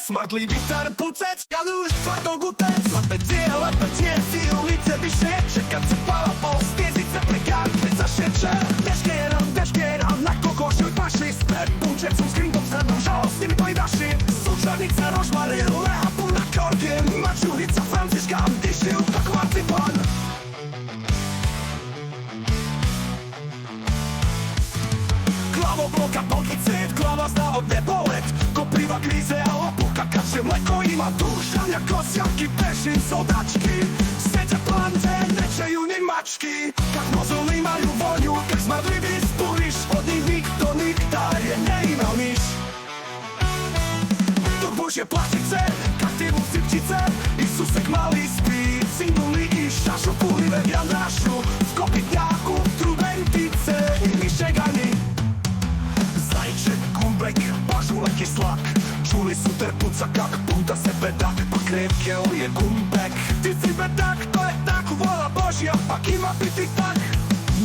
Smartli witar pucec, jaduś twardogutec. Łapę cieci, ulice wyszedsze. Kad se pala po stjezice, prekartne zašeče. Deškeram, na kokošu i paši. Spred pučec u skrinkom sredom, žalostnim tvoj daši. Sučarnica rožmari, leha puna korgen. Mačuhica franciška, diši u takvarci pan. Glavo bloka, polkice, glava zna od nebolet. Kopriva krize, a opuka kad se mleko ima dušanja. Kosjanki, pešin, soldački. Sveća plante, nećeju ni mački. Kad mozol imaju volju, kad smrdljivi spuriš. Od njih nikto niktaje ne ima miš. Dok Božje plastice, kaktivu sipčice. Isusek mali spi, sinuli i šašu. Pulive vjandašu, skopitnjaku, trubentice i mišegani. Zajček, gumbek, pažulek i slak. Čuli su terpuca kak puta se bedak. Pa krevke li je gumbek. Ti si bedak, to je tak, vola Božja, pak ima biti tak.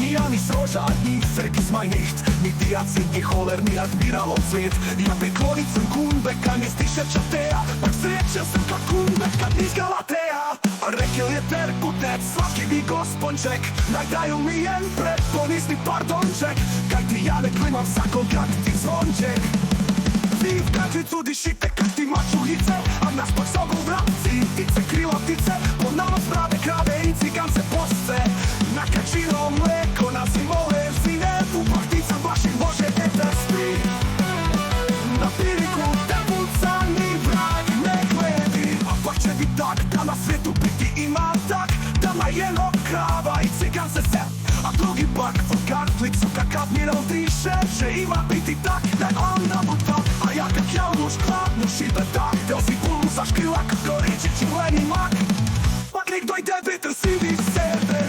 Ni ani sroža, ni sreki zmajnicht. Ni diacid, ni holer, ni admiralo cvijet. Ja peklonicom gumbeka, ni stišeća teja. Pak srećel sam kak gumbek kad niz Galateja. A rekel je terputec, svaki mi gosponček. Najdaju mi jen pred ponizni pardonček. Kaj ti ja ne klimam sakol kak ti zvonček. Vi v kačicu dišite kak ti mačuhice. A nas pak sobu vrapci, tice krila ptice. Po nama sprave krave i cigance posce. Nakačino mleko na zimove zine. U pahtica vaših može eter spi. Na piriku terpucani vrag ne gledi. A pak će bit tak da na svijetu biti ima tak. Da na jedno krava i cigance se. A drugi pak v kartlicu kak admiral diše. Že ima biti tak da je on nabutak. A ja kak januš hladnu šibe tak. Del si pulu za škrilak, goričić i mleni mak. Pak nek dojde vitr si vi sebe.